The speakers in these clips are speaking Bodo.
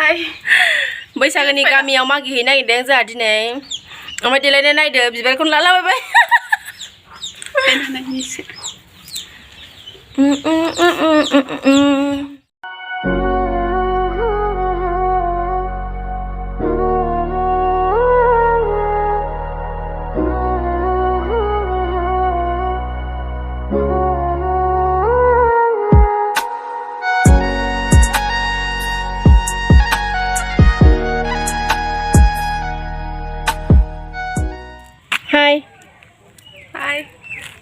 बैसागोनि गामियाव मागिहैनो नागिरदों जोंहा दिनै ओमफ्राय देलायनो नायदो बिबारखौनो लालाबायबाय Hai.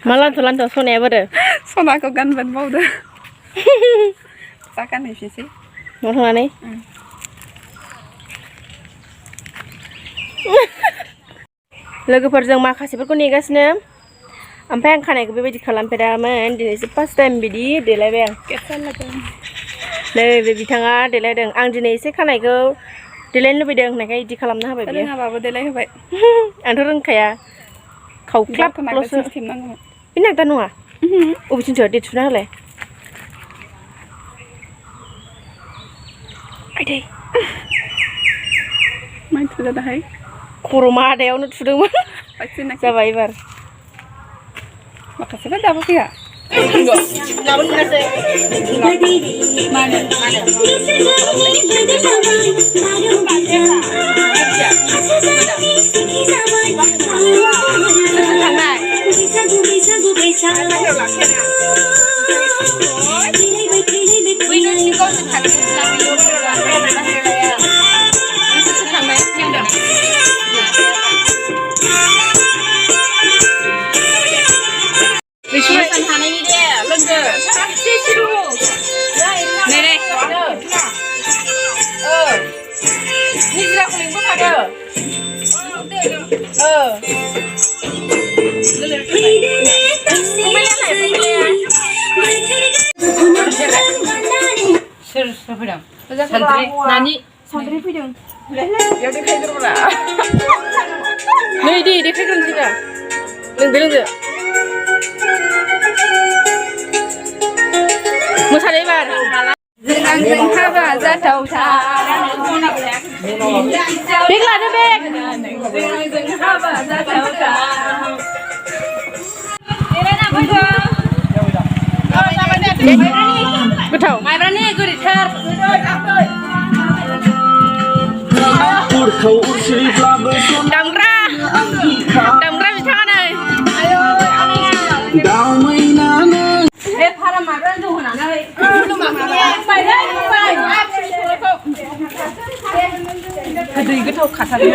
Malah tuh sone ya pada. Sona aku kan ban mau dah. Sakan nih sih. Mau mana nih? लोगोफोरजों माखासेफोरखौ नेगासिनो ओमफ्राय आं खानायखौ बेबायदि खालामफेरामोन दिनैसो फार्स्ट टाइम बिदि देलायबाय आं नै बे बिथाङा देलायदों आं दिनै एसे खानायखौ देलायनो लुबैदों होननायखाय इदि खालामना होबाय बियो रोङाबाबो देलाय होबाय आंथ' रोंखाया खावख्लाबल'सो बे नागदा नङा अबेथिंसो दे थुना होलाय आइदै माइ थुजादाहाय खर' मादायावनो थुदोंमोन जाबाय एबार माखासेबो दाबो फैया गाबोन मोनासै मानो Santri fैदों बेयाव देखायग्रोब्रा नै दे देखायग्रोनोसैना लोंदो मोसानाय बार जों हाबा जाथावथाव बेग लादो बेग जों हाबा जाथावथाव गोथाव माइब्रानि गोदैथार दामग्रा बिथाङा नै बे फारा माइब्रानि जौ होनानै गोदै गोथाव खाथारो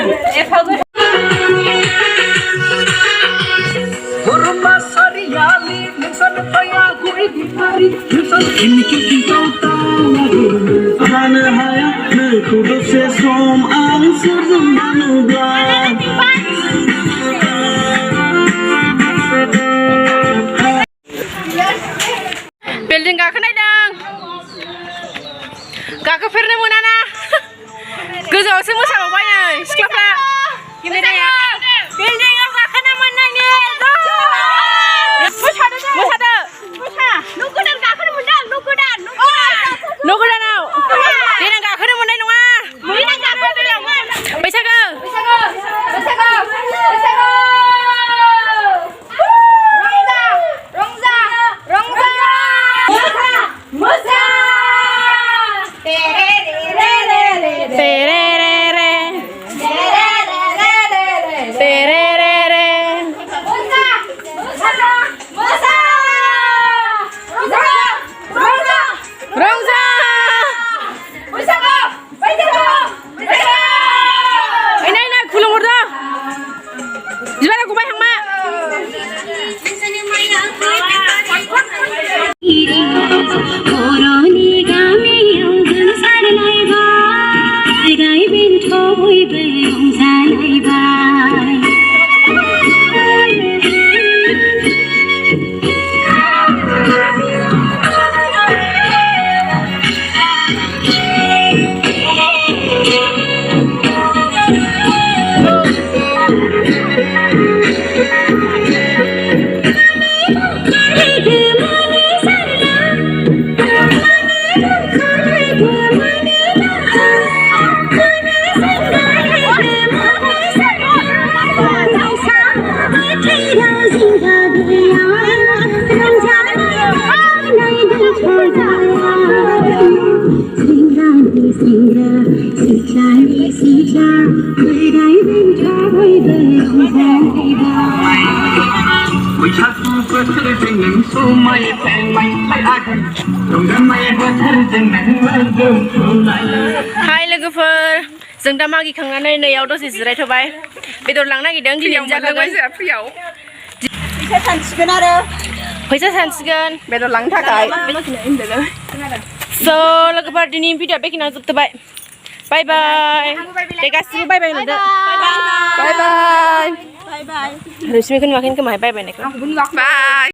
बिल्डिं गाखोनायदों गाखोफेरनो मोनाना गोजौआवसो मोसाबावबाय नै सिख्लाफ्रा बिल्डिंआव गाखोनो मोननायनि मोसादो न' गोदान गाखोनो मोनदों न' गोदानाव देनां गाखोनो मोननाय नङा बैसागो बैसागु बोथोरजों नों समाय फैबाय आगोन रंजानाय बोथोरजों नों दोनथ'नाय हाय लोगोफोर जों दा मागिखांनानै नैयाव दसे जिरायथ'बाय बेदर लांनो नागिरदों दिनै जागोन फैयाव फैसा सानसिगोन बेदर लांनो थाखाय स' लोगोफोर दिनै भिडिअ बेखिनियाव जोबथ'बाय बाय बाय दे गासिबो बाय बाय होनदो बाय बाय रैसुमिखौ नुवाखै खोमा बाय बाय होननायखौ बाय